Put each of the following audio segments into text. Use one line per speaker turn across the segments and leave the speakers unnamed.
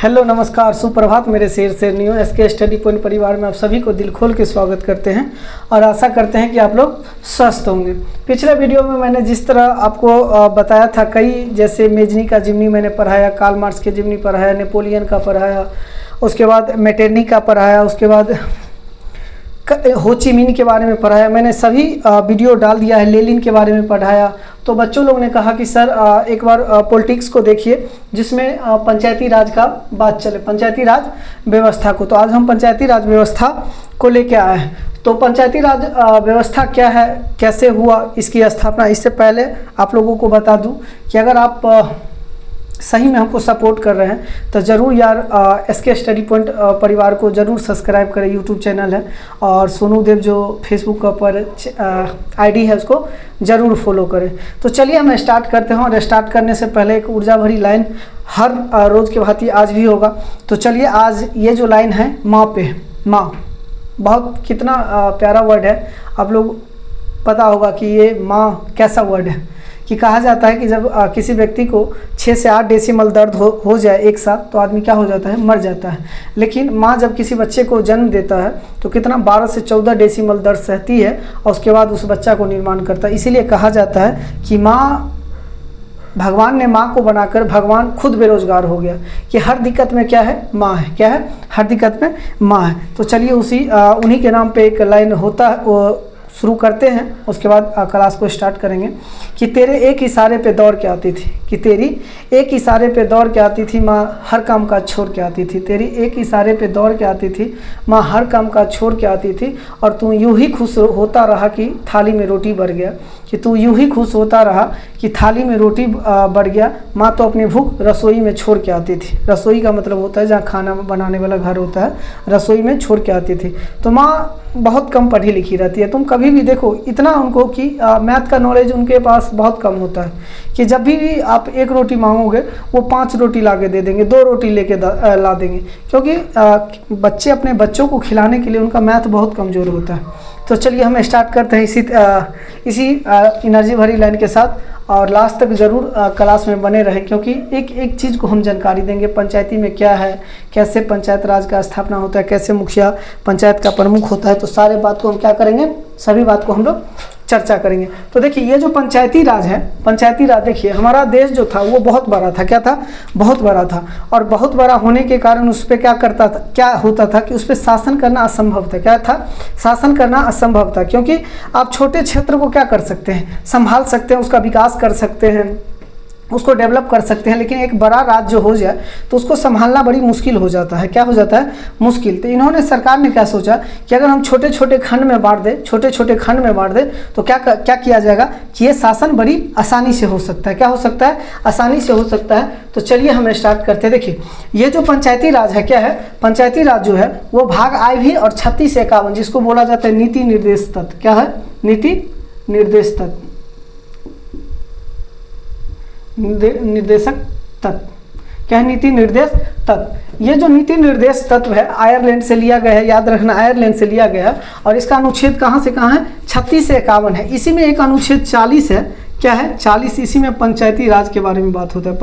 Hello नमस्कार सुप्रभात मेरे शेर शेरनियों। एसके स्टडी पॉइंट परिवार में आप सभी को दिल खोल के स्वागत करते हैं और आशा करते हैं कि आप लोग स्वस्थ होंगे। पिछले वीडियो में मैंने जिस तरह आपको बताया था, कई जैसे मेजनी का जिमनी मैंने पढ़ाया, कार्ल मार्क्स के जिमनी पढ़ाया, नेपोलियन का पढ़ाया, उसके बाद मेटरनी का पढ़ाया, उसके बाद हो ची मिन के बारे में पढ़ाया। मैंने सभी वीडियो डाल दिया है। लेनिन के बारे में पढ़ाया। तो बच्चों लोग ने कहा कि सर एक बार पॉलिटिक्स को देखिए जिसमें पंचायती राज का बात चले, पंचायती राज व्यवस्था को। तो आज हम पंचायती राज व्यवस्था को लेके आए हैं। तो पंचायती राज व्यवस्था क्या है, कैसे हुआ इसकी स्थापना, इससे पहले आप लोगों को बता दूं कि अगर आप सही में हमको सपोर्ट कर रहे हैं तो ज़रूर यार एसके स्टडी पॉइंट परिवार को ज़रूर सब्सक्राइब करें। यूट्यूब चैनल है और सोनू देव जो फेसबुक पर आईडी है उसको ज़रूर फॉलो करें। तो चलिए हम स्टार्ट करते हैं। और स्टार्ट करने से पहले एक ऊर्जा भरी लाइन हर रोज़ के भांति आज भी होगा। तो चलिए आज ये जो लाइन है माँ पे, माँ बहुत कितना प्यारा वर्ड है। आप लोग पता होगा कि ये माँ कैसा वर्ड है कि कहा जाता है कि जब किसी व्यक्ति को 6 से 8 डेसिमल दर्द हो जाए एक साथ तो आदमी क्या हो जाता है, मर जाता है। लेकिन माँ जब किसी बच्चे को जन्म देता है तो कितना 12 से 14 डेसिमल दर्द सहती है और उसके बाद उस बच्चा को निर्माण करता है। इसीलिए कहा जाता है कि माँ, भगवान ने माँ को बनाकर भगवान खुद बेरोजगार हो गया कि हर दिक्कत में क्या है, माँ है। क्या है, हर दिक्कत में माँ है। तो चलिए उन्हीं के नाम पे एक लाइन होता है, वो शुरू करते हैं। उसके बाद क्लास को स्टार्ट करेंगे कि तेरे एक इशारे पे दौड़ के आती थी, कि तेरी एक इशारे पे दौड़ के आती थी माँ, हर काम का छोड़ के आती थी। तेरी एक इशारे पे दौड़ के आती थी माँ, हर काम का छोड़ के आती थी। और तू यूं ही खुश होता रहा कि थाली में रोटी बढ़ गया, कि तू यूं ही खुश होता रहा कि थाली में रोटी बढ़ गया। माँ तो अपनी भूख रसोई में छोड़ के आती थी। रसोई का मतलब होता है जहाँ खाना बनाने वाला घर होता है, रसोई में छोड़ के आती थी। तो माँ बहुत कम पढ़ी लिखी रहती है। तुम कभी भी देखो इतना उनको कि मैथ का नॉलेज उनके पास बहुत कम होता है कि जब भी आप एक रोटी मांगोगे वो 5 रोटी ला के दे देंगे, 2 रोटी लेके ला देंगे, क्योंकि बच्चे अपने बच्चों को खिलाने के लिए उनका मैथ बहुत कमज़ोर होता है। तो चलिए हम स्टार्ट करते हैं इसी एनर्जी भरी लाइन के साथ। और लास्ट तक ज़रूर क्लास में बने रहें, क्योंकि एक चीज़ को हम जानकारी देंगे पंचायती में क्या है, कैसे पंचायत राज का स्थापना होता है, कैसे मुखिया पंचायत का प्रमुख होता है। तो सारे बात को हम क्या करेंगे, सभी बात को हम लोग चर्चा करेंगे। तो देखिए ये जो पंचायती राज है, पंचायती राज देखिए हमारा देश जो था वो बहुत बड़ा था। क्या था, बहुत बड़ा था। और बहुत बड़ा होने के कारण उस पर क्या होता था कि उस पर शासन करना असंभव था। क्या था, शासन करना असंभव था, क्योंकि आप छोटे क्षेत्र को क्या कर सकते हैं, संभाल सकते हैं, उसका विकास कर सकते हैं, उसको डेवलप कर सकते हैं। लेकिन एक बड़ा राज्य जो हो जाए तो उसको संभालना बड़ी मुश्किल हो जाता है। क्या हो जाता है, मुश्किल। तो इन्होंने, सरकार ने क्या सोचा कि अगर हम छोटे छोटे खंड में बांट दें, छोटे छोटे खंड में बांट दें तो क्या किया जाएगा कि ये शासन बड़ी आसानी से हो सकता है। क्या हो सकता है, आसानी से हो सकता है। तो चलिए हम स्टार्ट करते हैं। देखिए ये जो पंचायती राज है, क्या है, पंचायती राज जो है वो भाग IV और 36 से 51 जिसको बोला जाता है नीति निर्देश तत्व। क्या है, नीति निर्देश तत्व, निर्देशक तत्व। क्या है, नीति निर्देश तत्व। ये जो नीति निर्देश तत्व है आयरलैंड से लिया गया है, याद रखना आयरलैंड से लिया गया है। और इसका अनुच्छेद कहाँ से कहाँ है, 36 से 51 है। इसी में एक अनुच्छेद 40 है। क्या है, 40। इसी में पंचायती राज के बारे में बात होता है।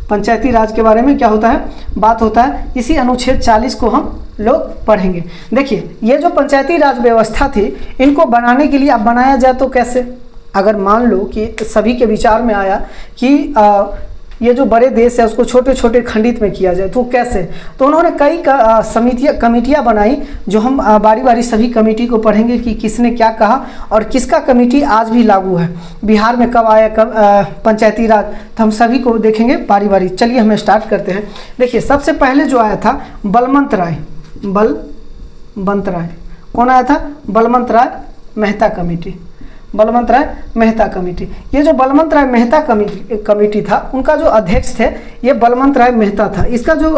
पंचायती राज के बारे में क्या होता है, बात होता है। इसी अनुच्छेद 40 को हम लोग पढ़ेंगे। देखिए ये जो पंचायती राज व्यवस्था थी, इनको बनाने के लिए अब बनाया जाए तो कैसे, अगर मान लो कि सभी के विचार में आया कि ये जो बड़े देश है उसको छोटे छोटे खंडित में किया जाए तो कैसे। तो उन्होंने कई कमेटियाँ बनाई, जो हम बारी बारी सभी कमेटी को पढ़ेंगे कि किसने क्या कहा और किसका कमेटी आज भी लागू है। बिहार में कब आया पंचायती राज, तो हम सभी को देखेंगे बारी बारी। चलिए हम स्टार्ट करते हैं। देखिए सबसे पहले जो आया था बलवंत राय, बलवंत राय। कौन आया था, बलवंत राय मेहता कमेटी, बलवंत राय मेहता कमेटी। ये जो बलवंत राय मेहता कमेटी था, उनका जो अध्यक्ष थे ये बलवंत राय मेहता था। इसका जो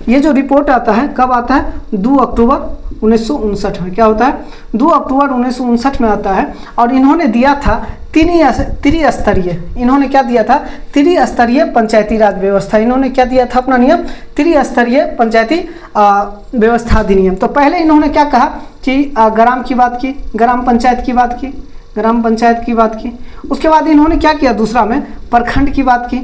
ये जो रिपोर्ट आता है कब आता है, 2 अक्टूबर 1959 में। क्या होता है, 2 अक्टूबर 1959 में आता है। और इन्होंने दिया था त्रिस्तरीय, इन्होंने क्या दिया था, त्रिस्तरीय पंचायती राज व्यवस्था। इन्होंने क्या दिया था, अपना नियम, त्रिस्तरीय पंचायती व्यवस्था अधिनियम। तो पहले इन्होंने क्या कहा कि ग्राम की बात की, ग्राम पंचायत की बात की, ग्राम पंचायत की बात की। उसके बाद इन्होंने क्या किया, दूसरा में प्रखंड की बात की।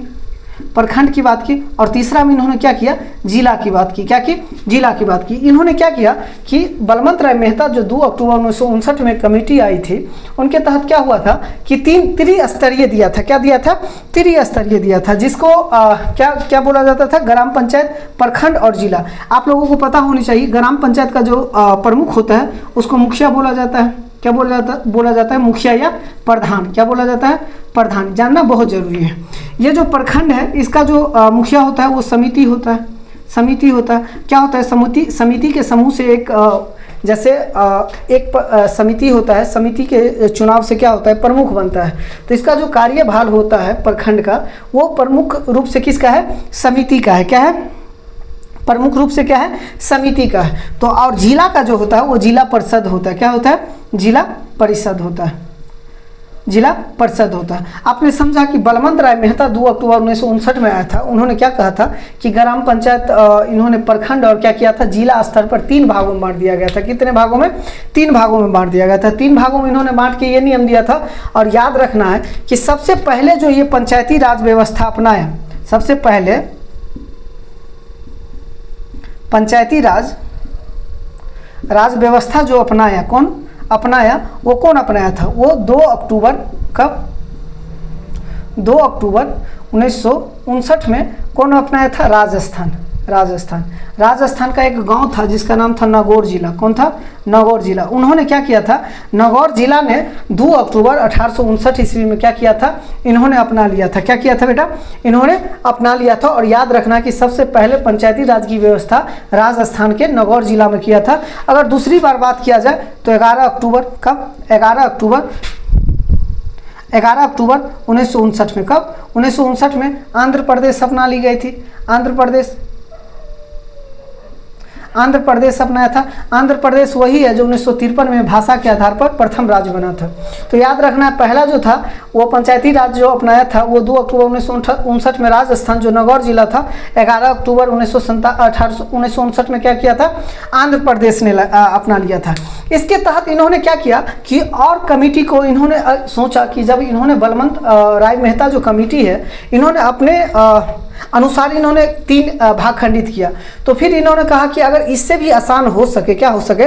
प्रखंड की बात की, और तीसरा में इन्होंने क्या किया, जिला की बात की। क्या की, जिला की बात की। इन्होंने क्या किया कि बलवंत राय मेहता जो 2 अक्टूबर 1959 में कमेटी आई थी, उनके तहत क्या हुआ था कि 3 त्रिस्तरीय दिया था। क्या दिया था, त्रिस्तरीय दिया था, जिसको क्या क्या बोला जाता था, ग्राम पंचायत, प्रखंड और जिला। आप लोगों को पता होनी चाहिए, ग्राम पंचायत का जो प्रमुख होता है उसको मुखिया बोला जाता है। क्या बोला जाता है, मुखिया या प्रधान। क्या बोला जाता है, प्रधान। जानना बहुत जरूरी है। ये जो प्रखंड है, इसका जो मुखिया होता है वो समिति होता है। समिति होता है, क्या होता है, समिति के समूह से एक जैसे एक समिति होता है, समिति के चुनाव से क्या होता है, प्रमुख बनता है। तो इसका जो कार्यभार होता है प्रखंड का, वो प्रमुख रूप से किसका है, समिति का है। क्या है, प्रमुख रूप से क्या है, समिति का है। तो और जिला का जो होता है वो जिला परिषद होता है। क्या होता है, जिला परिषद होता है, जिला परिषद होता है। आपने समझा कि बलवंत राय मेहता 2 अक्टूबर 1959 में आया था। उन्होंने क्या कहा था कि ग्राम पंचायत, इन्होंने प्रखंड और क्या किया था, जिला स्तर पर 3 भागों में बांट दिया गया था। कितने भागों में, 3 भागों में बांट दिया गया था। 3 भागों में इन्होंने बांट के ये नियम दिया था, और याद रखना है कि सबसे पहले जो ये पंचायती राज व्यवस्था अपनाया, सबसे पहले पंचायती राज व्यवस्था जो अपनाया, कौन अपनाया, वो कौन अपनाया था, वो 2 अक्टूबर, कब, 2 अक्टूबर 1959 में कौन अपनाया था, राजस्थान। राजस्थान का एक गांव था जिसका नाम था नागौर जिला। कौन था, नागौर जिला। उन्होंने क्या किया था, नागौर जिला ने 2 अक्टूबर 1859 ईस्वी में क्या किया था, इन्होंने अपना लिया था। क्या किया था बेटा, इन्होंने अपना लिया था। और याद रखना कि सबसे पहले पंचायती राज की व्यवस्था राजस्थान के नागौर जिला में किया था। अगर दूसरी बार बात किया जाए तो 11 अक्टूबर, कब, 11 अक्टूबर 1959 में। कब, 1959 में आंध्र प्रदेश अपना ली गई थी। आंध्र प्रदेश अपनाया था। आंध्र प्रदेश वही है जो 1953 में भाषा के आधार पर प्रथम राज्य बना था। तो याद रखना है, पहला जो था वो पंचायती राज जो अपनाया था वो 2 अक्टूबर 1959 में राजस्थान जो नागौर जिला था। 11 अक्टूबर 1959 में क्या किया था, आंध्र प्रदेश ने अपना लिया था। इसके तहत इन्होंने क्या किया कि और कमेटी को इन्होंने सोचा कि जब इन्होंने बलवंत राय मेहता जो कमेटी है, इन्होंने अपने अनुसार इन्होंने 3 भाग खंडित किया। तो फिर इन्होंने कहा कि अगर इससे भी आसान हो सके, क्या हो सके,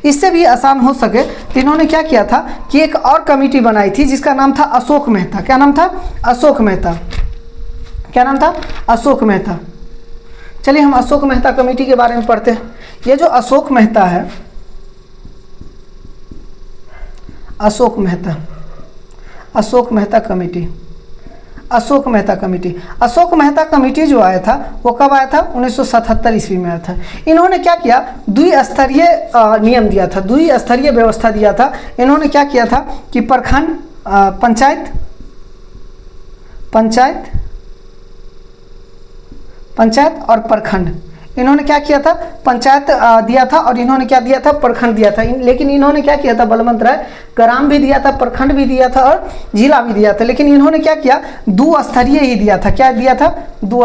इससे भी आसान हो सके, तो इन्होंने क्या किया था कि एक और कमेटी बनाई थी जिसका नाम था अशोक मेहता। क्या नाम था, अशोक मेहता। क्या नाम था, अशोक मेहता। चलिए हम अशोक मेहता कमेटी के बारे में पढ़ते हैं। ये जो अशोक मेहता है, अशोक मेहता कमेटी, अशोक मेहता कमेटी जो आया था वो कब आया था, 1977 ईस्वी में आया था। इन्होंने क्या किया, द्विस्तरीय नियम दिया था, द्विस्तरीय व्यवस्था दिया था। इन्होंने क्या किया था कि प्रखंड, पंचायत और प्रखंड, इन्होंने क्या किया था, पंचायत दिया था और इन्होंने क्या दिया था, प्रखंड दिया था। लेकिन इन्होंने क्या किया था, बलवंत राय, ग्राम भी दिया था, प्रखंड भी दिया था और जिला भी दिया था। लेकिन इन्होंने क्या किया, 2 ही दिया था। क्या दिया था, 2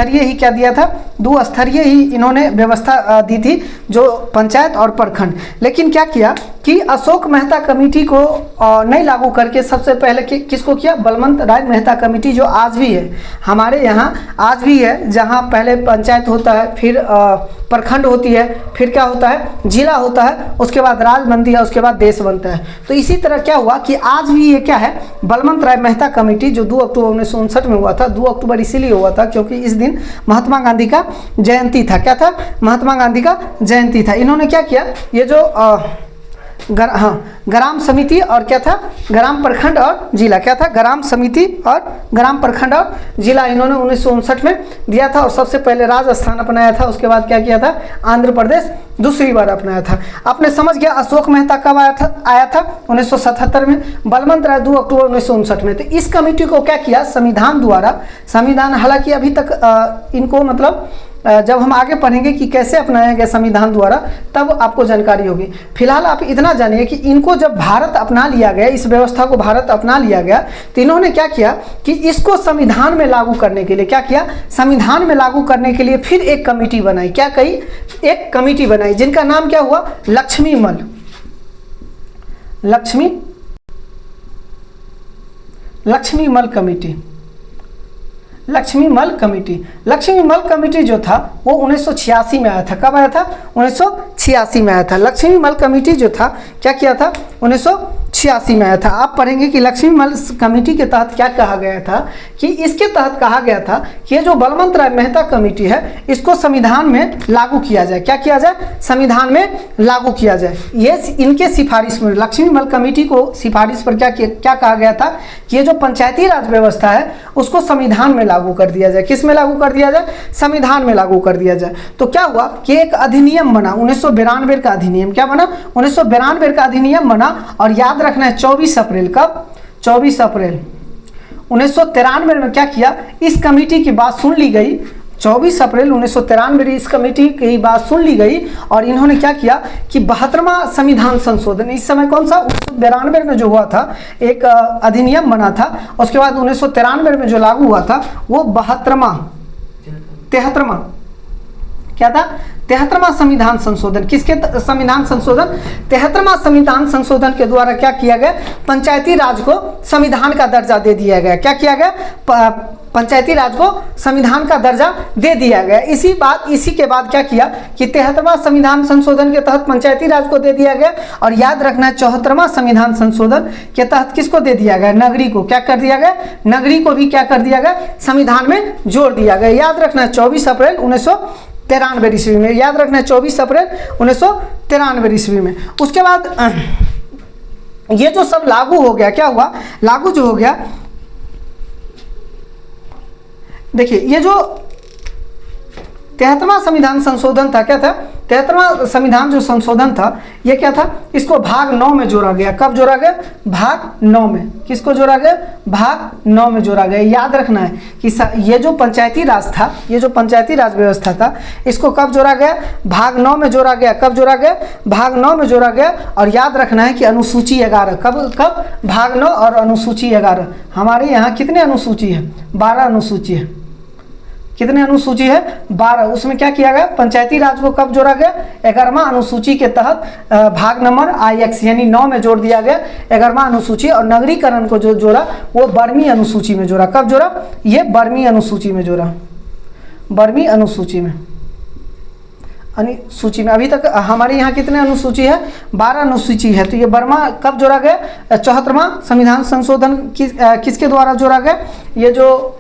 ही क्या दिया था, 2 ही इन्होंने व्यवस्था दी थी, जो पंचायत और प्रखंड। लेकिन क्या किया कि अशोक मेहता कमेटी को नहीं लागू करके सबसे पहले किसको किया, बलवंत राय मेहता कमेटी, जो आज भी है हमारे यहाँ, आज भी है, जहाँ पहले पंचायत होता है, फिर प्रखंड होती है, फिर क्या होता है, जिला होता है, उसके बाद राज्य बनती है, उसके बाद देश बनता है। तो इसी तरह क्या हुआ कि आज भी ये क्या है, बलवंत राय मेहता कमेटी जो 2 अक्टूबर 1959 में हुआ था। 2 अक्टूबर इसीलिए हुआ था क्योंकि इस दिन महात्मा गांधी का जयंती था। क्या था, महात्मा गांधी का जयंती था। इन्होंने क्या किया, ये जो ग्राम समिति और क्या था, ग्राम प्रखंड और जिला, क्या था, ग्राम समिति और ग्राम प्रखंड और जिला, इन्होंने 1959 में दिया था। और सबसे पहले राजस्थान अपनाया था, उसके बाद क्या किया था, आंध्र प्रदेश दूसरी बार अपनाया था। आपने समझ गया अशोक मेहता कब आया था 1977 में, बलवंत राय 2 अक्टूबर 1959 में। तो इस कमेटी को क्या किया, संविधान द्वारा, संविधान हालांकि अभी तक इनको मतलब जब हम आगे पढ़ेंगे कि कैसे अपनाया गया संविधान द्वारा, तब आपको जानकारी होगी। फिलहाल आप इतना जानिए कि इनको जब भारत अपना लिया गया, इस व्यवस्था को भारत अपना लिया गया, तो इन्होंने क्या किया कि इसको संविधान में लागू करने के लिए क्या किया, संविधान में लागू करने के लिए फिर एक कमेटी बनाई। क्या कही, एक कमेटी बनाई जिनका नाम क्या हुआ, Laxmimal committee. Laxmimal committee. Laxmimal committee जो था वो 1986 में आया था। कब आया था? 1986 में आया था। लक्ष्मीमल कमेटी जो था क्या किया था? 1986 में आया था। आप पढ़ेंगे कि लक्ष्मीमल कमेटी के तहत क्या कहा गया था, कि इसके तहत कहा गया था कि ये जो बलवंत राय मेहता कमेटी है इसको संविधान में लागू किया जाए। क्या किया जाए? संविधान में लागू किया जाए। ये इनके सिफारिश में, लक्ष्मीमल कमेटी को सिफारिश पर क्या कहा गया था कि ये जो पंचायती राज व्यवस्था है उसको संविधान में लागू कर दिया जाए। किस में लागू कर दिया जाए? संविधान में लागू कर दिया जाए। तो क्या हुआ कि एक अधिनियम बना 1992 का अधिनियम। क्या बना? 1992 का अधिनियम बना। और याद रखना है 24 अप्रैल, कब? 24 अप्रैल 1993 में क्या किया? इस कमेटी की बात सुन ली गई। 24 अप्रैल 1993 में इस कमेटी की बात सुन ली गई और इन्होंने क्या किया कि 72वां संविधान संशोधन, इस समय कौन सा? 1992 में जो हुआ था एक अधिनियम बना था, उसके बाद 1993 में जो लागू हुआ था वो 73वां क्या था? 73वां संविधान संशोधन। किसके संविधान संशोधन? 73वां संविधान संशोधन के द्वारा क्या किया गया? पंचायती राज को संविधान का दर्जा दे दिया गया। क्या किया गया? पंचायती राज को संविधान का दर्जा दे दिया गया। इसी के बाद क्या किया कि 73वां संविधान संशोधन के तहत पंचायती राज को दे दिया गया। और याद रखना है 74वां संविधान संशोधन के तहत किसको दे दिया गया? नगरी को। क्या कर दिया गया? नगरी को भी क्या कर दिया गया? संविधान में जोड़ दिया गया। याद रखना है 24 अप्रैल 1993 ईस्वी में। याद रखना है 24 अप्रैल 1993 ईस्वी में। उसके बाद ये जो सब लागू हो गया, क्या हुआ? लागू जो हो गया, देखिए ये जो 73वां संविधान संशोधन था, क्या था? 73वां संविधान जो संशोधन था ये क्या था? इसको भाग 9 में जोड़ा गया। कब जोड़ा गया? भाग 9 में। किसको जोड़ा गया? भाग 9 में जोड़ा गया। याद रखना है कि ये जो पंचायती राज था, ये जो पंचायती राज व्यवस्था था, इसको कब जोड़ा गया? भाग 9 में जोड़ा गया। कब जोड़ा गया? भाग 9 में जोड़ा गया। और याद रखना है कि अनुसूची 11, कब? भाग 9 और अनुसूची 11। हमारे यहाँ कितने अनुसूची है? 12 अनुसूची है। कितने अनुसूची है? 12। उसमें क्या किया गया? पंचायती राज को कब जोड़ा गया? 11वां अनुसूची के तहत भाग नंबर IX यानी 9 में जोड़ दिया गया 11वां अनुसूची। और नगरीकरण को जो जोड़ा वो 12वीं अनुसूची में जोड़ा। कब जोड़ा? ये 12वीं अनुसूची में जोड़ा। 12वीं अनुसूची में सूची में। अभी तक हमारे यहाँ कितने अनुसूची है? 12 अनुसूची है। तो ये 12वां कब जोड़ा गया? 74वां संविधान संशोधन किसके द्वारा जोड़ा गया? ये जो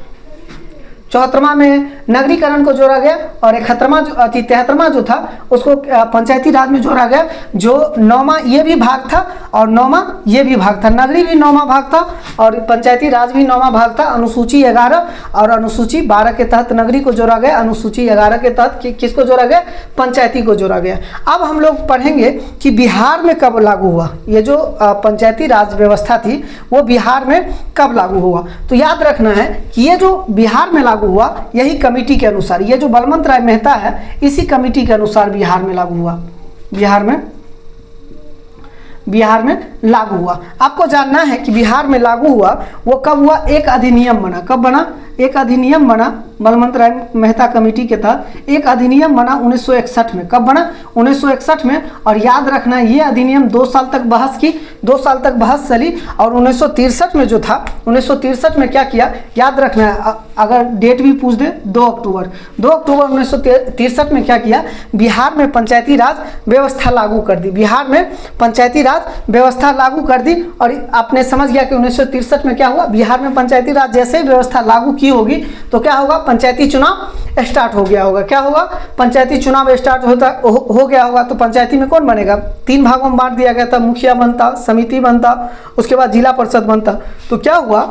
74वां में नगरीकरण को जोड़ा गया। और 73वां जो था उसको पंचायती राज में जोड़ा गया। जो 9वां ये भी भाग था और 9वां ये भी भाग था। नगरी भी 9वां भाग था और पंचायती राज भी 9वां भाग था। अनुसूची 11 और अनुसूची 12 के तहत नगरी को जोड़ा गया। अनुसूची 11 के तहत किसको जोड़ा गया? पंचायती को जोड़ा गया। अब हम लोग पढ़ेंगे कि बिहार में कब लागू हुआ। ये जो पंचायती राज व्यवस्था थी वो बिहार में कब लागू हुआ? तो याद रखना है कि ये जो बिहार में लागू हुआ यही कमेटी के अनुसार, ये जो बलवंत राय मेहता है इसी कमेटी के अनुसार बिहार में लागू हुआ। बिहार में लागू हुआ। आपको जानना है कि बिहार में लागू हुआ वो कब हुआ? एक अधिनियम बना। कब बना? एक अधिनियम बना बलवंत राय मेहता कमेटी के तहत एक अधिनियम बना 1961 में। कब बना? 1961 में। और याद रखना ये अधिनियम 2 साल तक बहस चली। और 1963 में जो था, 1963 में क्या किया? याद रखना है, अगर डेट भी पूछ दे, 2 अक्टूबर 1963 में क्या किया? बिहार में पंचायती राज व्यवस्था लागू कर दी। बिहार में पंचायती राज व्यवस्था लागू कर दी। और आपने समझ गया कि 1963 में क्या हुआ? बिहार में पंचायती राज जैसे ही व्यवस्था लागू की होगी तो क्या होगा? पंचायती चुनाव स्टार्ट हो गया होगा। क्या होगा? पंचायती चुनाव स्टार्ट हो गया होगा। तो पंचायती में कौन बनेगा? 3 भागों में बांट दिया गया था। मुखिया बनता, समिति बनता, उसके बाद जिला परिषद बनता। तो क्या हुआ?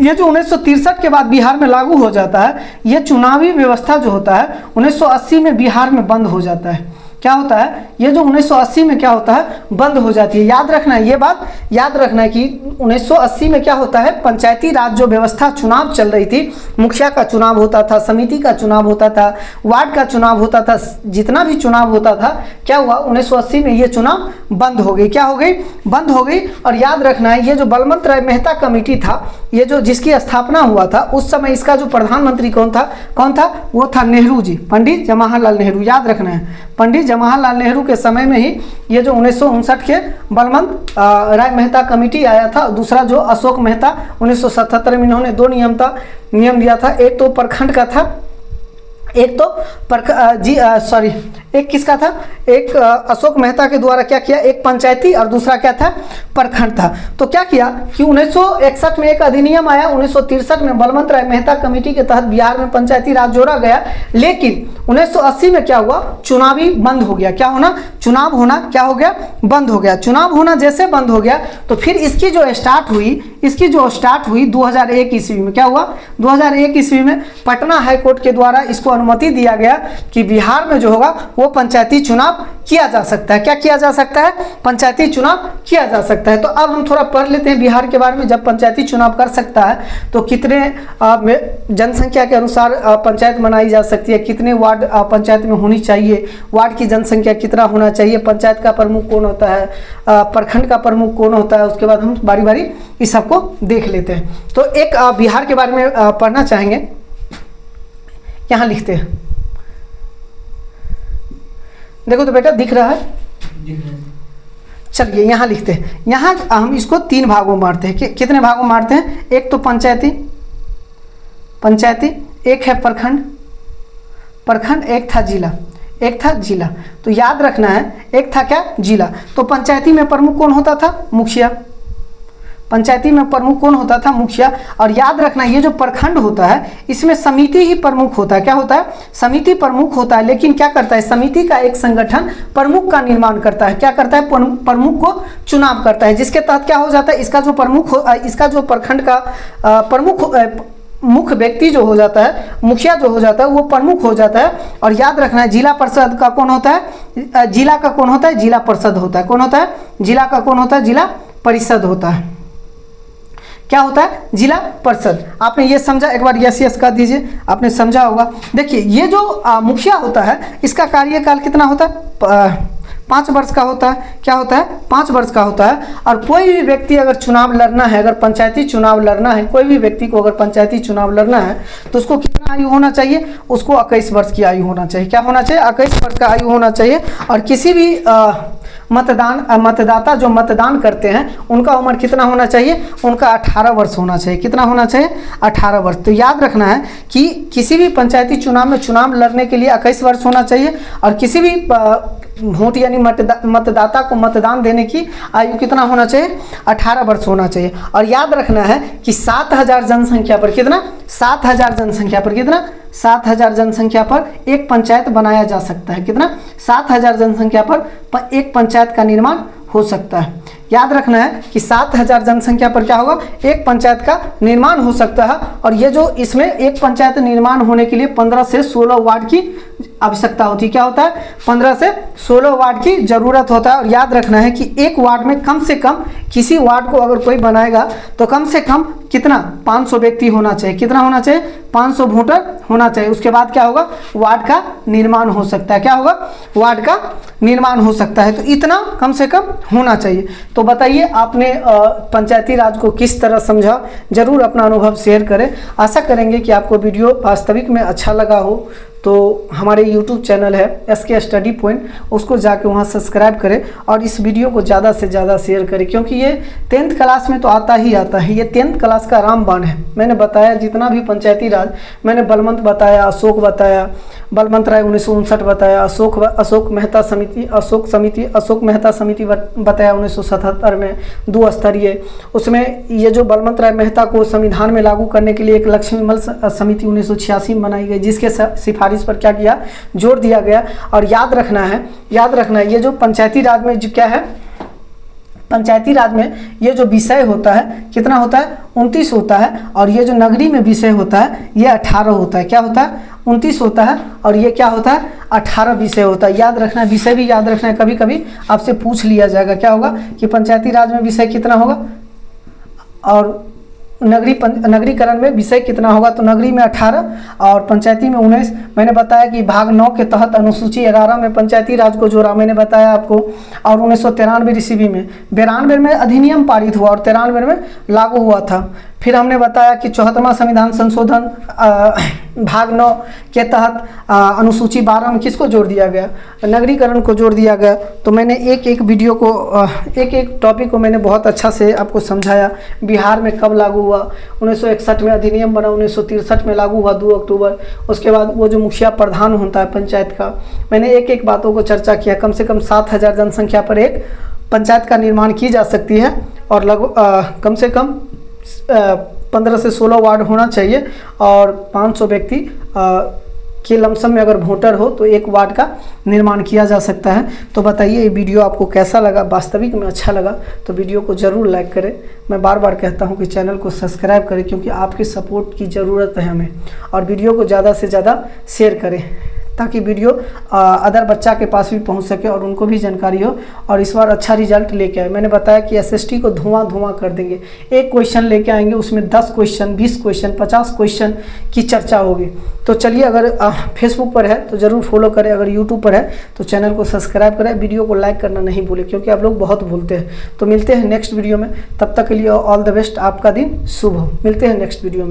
ये जो 1963 के बाद बिहार में लागू हो जाता है, ये चुनावी व्यवस्था जो होता है 1980 में बिहार में बंद हो जाता है। क्या होता है? ये जो 1980 में क्या होता है? बंद हो जाती है। याद रखना है, ये बात याद रखना है कि 1980 में क्या होता है? पंचायती राज जो व्यवस्था चुनाव चल रही थी, मुखिया का चुनाव होता था, समिति का चुनाव होता था, वार्ड का चुनाव होता था, जितना भी चुनाव होता था, क्या हुआ? 1980 में ये चुनाव बंद हो गई। क्या हो गई? बंद हो गई। और याद रखना है ये जो बलवंत राय मेहता कमेटी था, ये जो जिसकी स्थापना हुआ था, उस समय इसका जो प्रधानमंत्री कौन था? वो था नेहरू जी, पंडित जवाहरलाल नेहरू। याद रखना है, पंडित जवाहरलाल नेहरू के समय में ही ये जो 1959 के बलवंत राय मेहता कमेटी आया था, दूसरा जो अशोक मेहता 1977 में इन्होंने 2 नियम दिया था। एक तो प्रखंड का था, एक तो एक किसका था, एक अशोक मेहता के द्वारा क्या किया, एक पंचायती और दूसरा क्या था, प्रखंड था। तो क्या किया कि 1961 में एक अधिनियम आया, 1963 में बलवंत राय मेहता कमेटी के तहत बिहार में पंचायती राज जोड़ा गया। लेकिन 1980 में क्या हुआ, चुनावी बंद हो गया। क्या होना, चुनाव होना क्या हो गया, बंद हो गया। चुनाव होना जैसे बंद हो गया तो फिर इसकी जो स्टार्ट हुई 2001 ईस्वी में। क्या हुआ, 2001 ईस्वी में पटना हाई कोर्ट के द्वारा इसको अनुमति दिया गया कि बिहार में जो होगा वो पंचायती चुनाव किया जा सकता है। क्या किया जा सकता है, पंचायती चुनाव किया जा सकता है। तो अब हम थोड़ा पढ़ लेते हैं बिहार के बारे में। जब पंचायती चुनाव कर सकता है तो कितने जनसंख्या के अनुसार पंचायत बनाई जा सकती है, कितने वार्ड पंचायत में होनी चाहिए, वार्ड की जनसंख्या कितना होना चाहिए, पंचायत का प्रमुख कौन होता है, प्रखंड का प्रमुख कौन होता है, उसके बाद हम बारी बारी इस सबको देख लेते हैं। तो एक बिहार के बारे में पढ़ना चाहेंगे, यहाँ लिखते हैं, देखो तो बेटा दिख रहा है, चलिए यहाँ लिखते हैं। यहाँ हम इसको 3 भागों में बांटते हैं। कितने भागों में बांटते हैं, एक तो पंचायती, एक है प्रखंड, एक था जिला। तो याद रखना है, एक था क्या, जिला। तो पंचायती में प्रमुख कौन होता था, मुखिया। पंचायती में प्रमुख कौन होता था, मुखिया। और याद रखना ये जो प्रखंड होता है इसमें समिति ही प्रमुख होता है। क्या होता है, समिति प्रमुख होता है। लेकिन क्या करता है, समिति का एक संगठन प्रमुख का निर्माण करता है। क्या करता है, प्रमुख को चुनाव करता है, जिसके तहत क्या हो जाता है, इसका जो प्रखंड का प्रमुख मुख्य व्यक्ति जो हो जाता है, मुखिया जो हो जाता है, वो प्रमुख हो जाता है। और याद रखना है जिला परिषद का कौन होता है, जिला का कौन होता है, जिला परिषद होता है। कौन होता है, जिला का कौन होता है, जिला परिषद होता है। क्या होता है, जिला परिषद। आपने ये समझा, एक बार यस कर दीजिए, आपने समझा होगा। देखिए ये जो मुखिया होता है इसका कार्यकाल कितना होता है, 5 वर्ष का होता है। क्या होता है, 5 वर्ष का होता है। और कोई भी व्यक्ति अगर चुनाव लड़ना है, अगर पंचायती चुनाव लड़ना है, कोई भी व्यक्ति को अगर पंचायती चुनाव लड़ना है तो उसको कितना आयु होना चाहिए, उसको 21 वर्ष की आयु होना चाहिए। क्या होना चाहिए, 21 वर्ष का आयु होना चाहिए। और किसी भी मतदाता जो मतदान करते हैं उनका उम्र कितना होना चाहिए, उनका 18 वर्ष होना चाहिए। कितना होना चाहिए, 18 वर्ष। तो याद रखना है कि किसी भी पंचायती चुनाव में चुनाव लड़ने के लिए 21 वर्ष होना चाहिए। और किसी भी वोट यानी मतदाता को मतदान देने की आयु कितना होना चाहिए, 18 वर्ष होना चाहिए। और याद रखना है कि 7000 जनसंख्या पर कितना, 7000 जनसंख्या पर कितना, 7000 जनसंख्या पर एक पंचायत बनाया जा सकता है। कितना, 7000 जनसंख्या पर एक पंचायत का निर्माण हो सकता है। याद रखना है कि 7000 जनसंख्या पर क्या होगा, एक पंचायत का निर्माण हो सकता है। और ये जो इसमें एक पंचायत निर्माण होने के लिए 15 से 16 वार्ड की आवश्यकता होती है। क्या होता है, 15 से 16 वार्ड की जरूरत होता है। और याद रखना है कि एक वार्ड में कम से कम, किसी वार्ड को अगर कोई बनाएगा तो कम से कम कितना, 500 व्यक्ति होना चाहिए। कितना होना चाहिए, 500 वोटर होना चाहिए। उसके बाद क्या होगा, वार्ड का निर्माण हो सकता है। क्या होगा, वार्ड का निर्माण हो सकता है। तो इतना कम से कम होना चाहिए। तो बताइए आपने पंचायती राज को किस तरह समझा, जरूर अपना अनुभव शेयर करें। आशा करेंगे कि आपको वीडियो वास्तविक में अच्छा लगा हो। तो हमारे YouTube चैनल है SK स्टडी पॉइंट, उसको जाके वहाँ सब्सक्राइब करें और इस वीडियो को ज़्यादा से ज़्यादा शेयर करें, क्योंकि ये 10th क्लास में तो आता ही आता है। ये 10th क्लास का रामबाण है। मैंने बताया जितना भी पंचायती राज, मैंने बलवंत बताया, अशोक बताया, बलवंत राय 1959 बताया, अशोक मेहता समिति बताया 1977 में 2 स्तरीय। उसमें ये जो बलवंत राय मेहता को संविधान में लागू करने के लिए एक लक्ष्मीमल समिति 1986 में बनाई गई, जिसके सिफारिश पर क्या किया, जोर दिया गया। और याद रखना है ये जो पंचायती राज में जो क्या है, पंचायती राज में ये जो विषय होता है कितना होता है, 29 होता है। और ये जो नगरी में विषय होता है ये 18 होता है। क्या होता है, 29 होता है। और ये क्या होता है, 18 विषय होता है। याद रखना है, विषय भी याद रखना है। कभी कभी आपसे पूछ लिया जाएगा, क्या होगा कि पंचायती राज में विषय कितना होगा और नगरीकरण में विषय कितना होगा। तो नगरी में 18 और पंचायती में 19। मैंने बताया कि भाग 9 के तहत अनुसूची 11 में पंचायती राज को जोड़ा, मैंने बताया आपको। और 1993 ईस्वी में 92 में अधिनियम पारित हुआ और 93 में लागू हुआ था। फिर हमने बताया कि 74वां संविधान संशोधन भाग 9 के तहत अनुसूची 12 में किसको जोड़ दिया गया, नगरीकरण को जोड़ दिया गया। तो मैंने एक एक वीडियो को एक एक टॉपिक को मैंने बहुत अच्छा से आपको समझाया। बिहार में कब लागू हुआ, 1961 में अधिनियम बना, 1963 में लागू हुआ 2 अक्टूबर। उसके बाद वो जो मुखिया प्रधान होता है पंचायत का, मैंने एक एक बातों को चर्चा किया। कम से कम 7000 जनसंख्या पर एक पंचायत का निर्माण की जा सकती है और लगभग कम से कम 15 से 16 वार्ड होना चाहिए और 500 व्यक्ति के लमसम में अगर वोटर हो तो एक वार्ड का निर्माण किया जा सकता है। तो बताइए ये वीडियो आपको कैसा लगा, वास्तविक में अच्छा लगा तो वीडियो को ज़रूर लाइक करें। मैं बार बार कहता हूं कि चैनल को सब्सक्राइब करें क्योंकि आपकी सपोर्ट की ज़रूरत है हमें, और वीडियो को ज़्यादा से ज़्यादा शेयर करें ताकि वीडियो अदर बच्चा के पास भी पहुंच सके और उनको भी जानकारी हो और इस बार अच्छा रिजल्ट लेके आए। मैंने बताया कि एसएसटी को धुआं कर देंगे। एक क्वेश्चन लेके आएंगे, उसमें 10 क्वेश्चन, 20 क्वेश्चन, 50 क्वेश्चन की चर्चा होगी। तो चलिए, अगर फेसबुक पर है तो ज़रूर फॉलो करें, अगर यूट्यूब पर है तो चैनल को सब्सक्राइब करें, वीडियो को लाइक करना नहीं भूलें क्योंकि आप लोग बहुत भूलते हैं। तो मिलते हैं नेक्स्ट वीडियो में, तब तक के लिए ऑल द बेस्ट, आपका दिन शुभ हो। मिलते हैं नेक्स्ट वीडियो में।